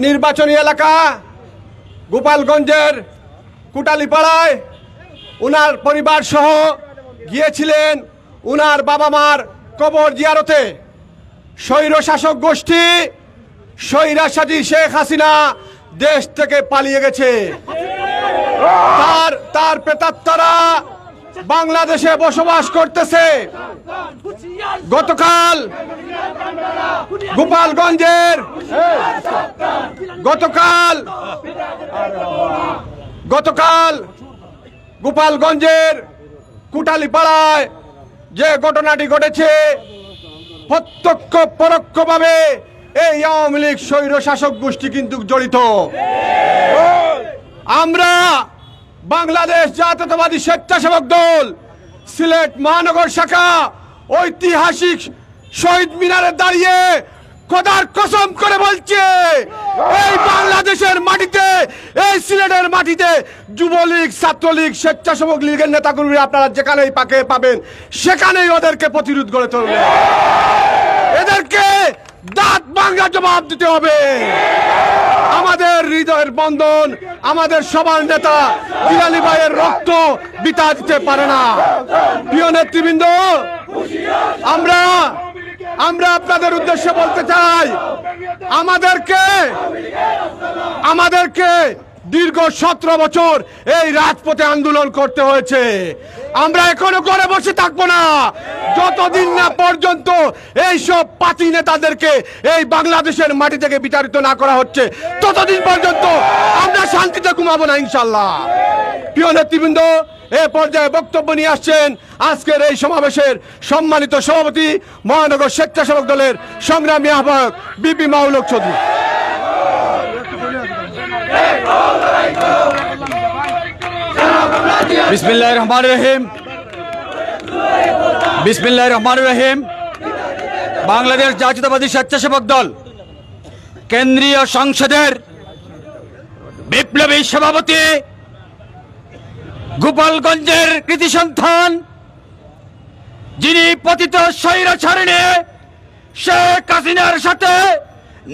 নির্বাচনী এলাকা গোপালগঞ্জের কুটালীপাড়ায় উনার পরিবার সহ গিয়েছিলেন উনার বাবা মার কবর জিয়ারতে। স্বৈর শাসক গোষ্ঠী স্বৈরাচারী শেখ হাসিনা দেশ থেকে পালিয়ে গেছে। তার প্রেতাত্মারা বাংলাদেশে বসবাস করতেছে। গতকাল গোপালগঞ্জের কুটালীপাড়ায় যে ঘটনাটি ঘটেছে, প্রত্যক্ষ পরোক্ষভাবে এই আওয়ামী লীগ স্বৈর শাসক গোষ্ঠী কিন্তু জড়িত। আমরা বাংলাদেশ জাতীয়তাবাদী স্বেচ্ছাসেবক দল সিলেট মহানগর শাখা ঐতিহাসিক শহীদ মিনারে দাঁড়িয়ে খোদার কসম করে বলছে, এই বাংলাদেশের মাটিতে, এই সিলেটের মাটিতে যুবলীগ, ছাত্রলীগ, স্বেচ্ছাসেবক লীগের নেতাকর্মীরা আপনারা যেখানেই পাবেন সেখানেই ওদেরকে প্রতিরোধ গড়ে তুলবে। এদেরকে দাঁত ভাঙা জবাব দিতে হবে। আমাদের হৃদয়ের বন্ধন, আমাদের সবার নেতা জিলানী ভাইয়ের রক্ত বিতা দিতে পারে না। প্রিয় নেতৃবৃন্দ, আমরা আপনাদের উদ্দেশ্যে বলতে চাই, আমাদেরকে দীর্ঘ 17 বছর এই রাজপথে আন্দোলন করতে হয়েছে। আমরা এখনো ঘরে বসে থাকবো না যতদিন না পর্যন্ত এইসব পাতি নেতাদেরকে এই বাংলাদেশের মাটি থেকে বিতাড়িত না করা হচ্ছে, ততদিন পর্যন্ত আমরা শান্তিতে ঘুমাবো না ইনশাল্লাহ। প্রিয় নেতৃবৃন্দ, এ পর্যায়ে বক্তব্য নিয়ে আসছেন আজকের এই সমাবেশের সম্মানিত সভাপতি মহানগর স্বেচ্ছাসেবক দলের সংগ্রামী আহ্বায়ক বিপি মাওলক চৌধুরী। বিসমিল্লাহির রহমানির রহিম। বাংলাদেশ জাতীয়তাবাদী স্বেচ্ছাসেবক দল কেন্দ্রীয় সংসদের বিপ্লবী সভাপতি, গোপালগঞ্জের কৃতি সন্তান, যিনি পতিত স্বৈরাচারী শেখ হাসিনার সাথে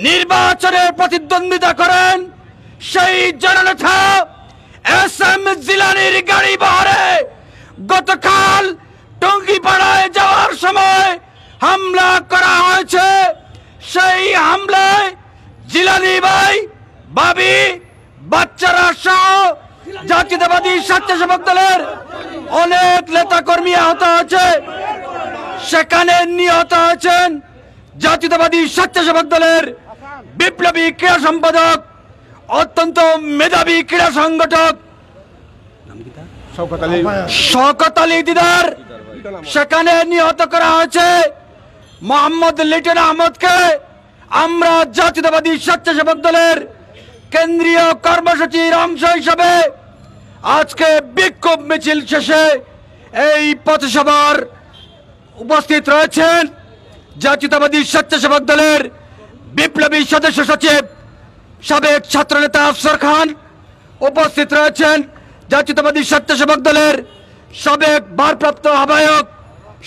নির্বাচনে প্রতিদ্বন্দ্বিতা করেন, সেই জননেতা এসএম জিলানীর গাড়ি বহরে গতকাল টঙ্গিপাড়ায় যাওয়ার সময় হামলা করা হয়েছে। সেই হামলায় জিলানী ভাই, ভাবি, বাচ্চারা সহ জাতীয়তাবাদী স্বেচ্ছাসেবক দলের অনেক নেতাকর্মী আহত হয়েছে। সেখানে নিহত হয়েছেন জাতীয়তাবাদী স্বেচ্ছাসেবক দলের বিপ্লবী ক্রীড়া সম্পাদক, অত্যন্ত মেধাবী ক্রীড়া সংগঠক শওকত আলী দিদার। সেখানে নিহত করা হয়েছে মোহাম্মদ লিটন আহমদকে। আমরা জাতীয়তাবাদী স্বেচ্ছাসেবক দলের কেন্দ্রীয় কর্মসূচির অংশ হিসেবে আজকে বিক্ষোভ মিছিল শেষে এই পথসভার উপস্থিত রয়েছেন জাতীয়তাবাদী স্বেচ্ছাসেবক দলের বিপ্লবী সদস্য সচিব সাবেক ছাত্রনেতা আফসর খান, উপস্থিত রয়েছেন জাতীয়তাবাদী স্বেচ্ছাসেবক দলের সাবেক ভারপ্রাপ্ত আহ্বায়ক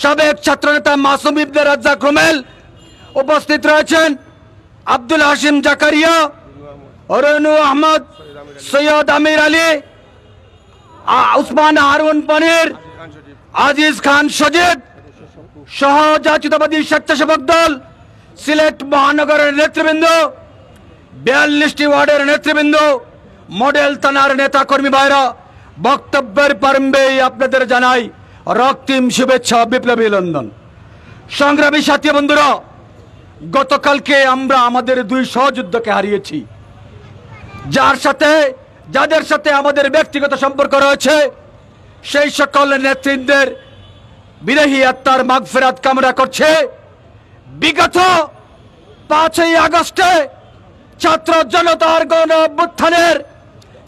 সাবেক ছাত্রনেতা মাসুম ইবনে রাজ্জাক রুমেল, উপস্থিত রয়েছেন আব্দুল হাশিম জাকারিয়া, অরনু আহমদ, সৈয়দ আমির আলী, উসমান হারুন পনির, আজিজ খান সজিদ সহ জাতীয়তাবাদী স্বেচ্ছাসেবক দল সিলেট মহানগরের নেতৃবৃন্দ, 42টি ওয়ার্ডের নেতৃবৃন্দ, মডেল থানার নেতা কর্মী ভাইরা, বক্তব্যের প্রারম্ভেই আপনাদের জানাই রক্তিম শুভেচ্ছা, বিপ্লবী লন্দন। সংগ্রামী সাথী বন্ধুরা, গতকালকে আমরা আমাদের 2 সহযোদ্ধাকে হারিয়েছি, যাদের সাথে আমাদের ব্যক্তিগত সম্পর্ক রয়েছে। সেই সকল নেতৃত্বের বিদেহী আত্মার মাগফিরাত কামনা করছে। বিগত 5ই আগস্টে ছাত্র জনতার গণ অভ্যুত্থানের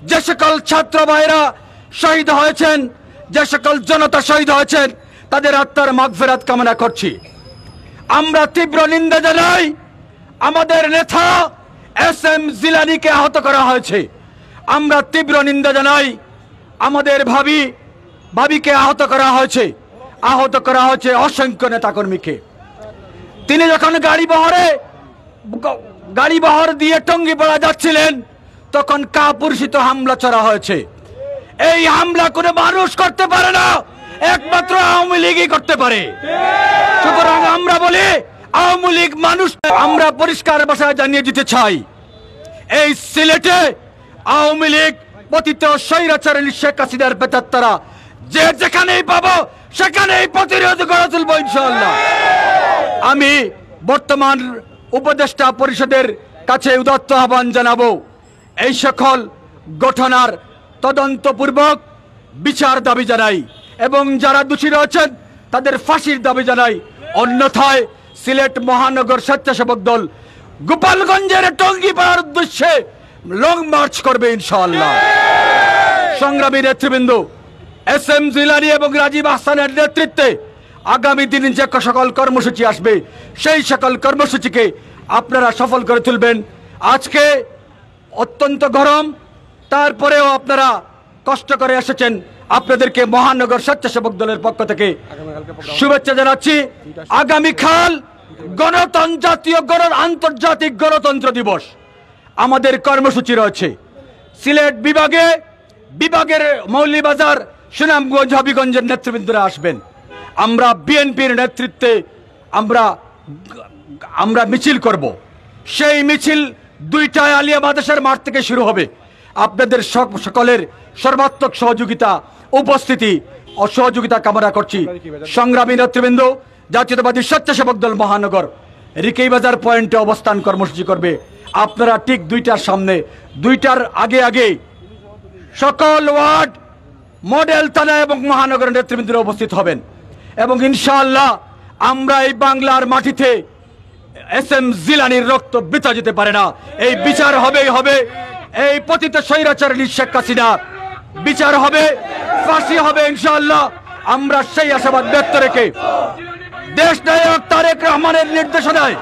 যে সকল ছাত্র ভাইরা শহীদ হয়েছেন, যে সকল জনতা শহীদ হয়েছেন, তাদের আত্মার মাগফিরাত কামনা করছি। আমরা তীব্র নিন্দা জানাই আমাদের নেতা এসএম জিলানীকে আহত করা হয়েছে। আমরা তীব্র নিন্দা জানাই আমাদের ভাবিকে আহত করা হয়েছে অসংখ্য নেতাকর্মীকে। তিনি যখন গাড়ি বহর দিয়ে টঙ্গিপাড়া যাচ্ছিলেন, তখন কাপুরুষিত হামলা চড়া হয়েছে। এই হামলা কোনো মানুষ করতে পারে না, একমাত্র আওয়ামী লীগই করতে পারে। সুতরাং আমরা বলি আওয়ামী লীগ মানুষ। আমরা পরিষ্কার ভাষায় জানিয়ে দিতে চাই, এই সিলেটে আওয়ামী লীগ পতিত স্বৈরাচারী শেখ হাসিনার বেতাত্তারা যে যেখানেই পাবো সেখানেই প্রতিরোধ গড়ে তুলবো ইনশাআল্লাহ। আমি বর্তমান উপদেষ্টা পরিষদের কাছে উদাত্ত আহ্বান জানাবো, এই সকল ঘটনার তদন্তপূর্বক বিচার দাবি জানাই এবং যারা দোষী রয়েছেন তাদের ফাঁসির দাবি জানাই। অন্যথায় সিলেট মহানগর স্বেচ্ছাসেবক দল গোপালগঞ্জের টঙ্গিপাড়ার উদ্দেশ্যে লং মার্চ করবে ইনশাআল্লাহ। সংগ্রামী নেতৃবৃন্দ, SM জিলানী এবং রাজীব আহসানের নেতৃত্বে আগামী দিন যে সকল কর্মসূচি আসবে সেই সকল কর্মসূচিকে আপনারা সফল করে তুলবেন। আজকে অত্যন্ত গরম, তারপরেও আপনারা কষ্ট করে এসেছেন। আপনাদেরকে মহানগর স্বেচ্ছাসেবক দলের পক্ষ থেকে শুভেচ্ছা জানাচ্ছি। আগামীকাল আন্তর্জাতিক গণতন্ত্র দিবস আমাদের কর্মসূচি রয়েছে। সিলেট বিভাগের মৌলভীবাজার, সুনামগঞ্জ, হবিগঞ্জের নেতৃবৃন্দরা আসবেন। আমরা বিএনপির নেতৃত্বে আমরা মিছিল করব। সেই মিছিল 2টায় আলিয়া মাদ্রাসার মাঠ থেকে শুরু হবে। আপনাদের সকলের সর্বাত্মক সহযোগিতা, উপস্থিতি ও সহযোগিতা কামনা করছি। সংগ্রামী নেতৃবৃন্দ, জাতীয়তাবাদী স্বেচ্ছাসেবক দল মহানগর রিকেইবাজার পয়েন্টে অবস্থান কর্মসূচি করবে। আপনারা ঠিক 2টার সামনে, 2টার আগে সকল ওয়ার্ড, মডেল থানা এবং মহানগর নেতৃবৃন্দরা উপস্থিত হবেন এবং ইনশাআল্লাহ আমরা এই বাংলার মাটিতে SM জিলানীর রক্ত বৃথা যেতে পারে না। এই বিচার হবেই হবে। এই পতিত স্বৈরাচারী শেখ হাসিনার বিচার হবে, ফাঁসি হবে ইনশাআল্লাহ। আমরা সেই আশাবাদ ব্যক্ত রেখে দেশনায়ক তারেক রহমানের নির্দেশনায়,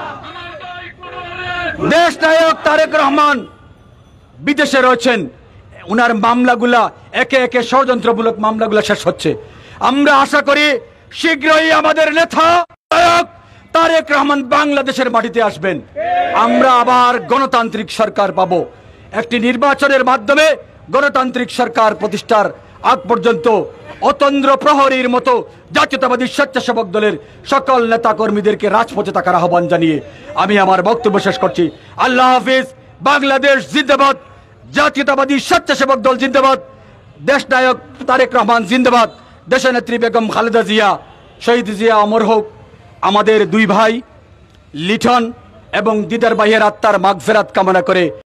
দেশনায়ক তারেক রহমান বিদেশে রয়েছেন, উনার মামলাগুলা একে একে ষড়যন্ত্রমূলক মামলাগুলা শেষ হচ্ছে। আমরা আশা করি শীঘ্রই আমাদের নেতা তারেক রহমান বাংলাদেশের মাটিতে আসবেন। আমরা আবার গণতান্ত্রিক সরকার পাবো। একটি নির্বাচনের মাধ্যমে গণতান্ত্রিক সরকার প্রতিষ্ঠার আগ পর্যন্ত অতন্দ্র প্রহরীর মতো জাতীয়তাবাদী স্বেচ্ছাসেবক দলের সকল নেতা কর্মীদেরকে রাজপথে থাকার আহ্বান জানিয়ে আমি আমার বক্তব্য শেষ করছি। আল্লাহ হাফিজ। বাংলাদেশ জিন্দাবাদ। জাতীয়তাবাদী স্বেচ্ছাসেবক দল জিন্দাবাদ। দেশনায়ক তারেক রহমান জিন্দাবাদ। দেশনেত্রী বেগম খালেদা জিয়া, শহীদ জিয়া অমর হোক। আমাদের 2 ভাই লিটন এবং দিদার ভাইয়ের আত্মার মাগফিরাত কামনা করে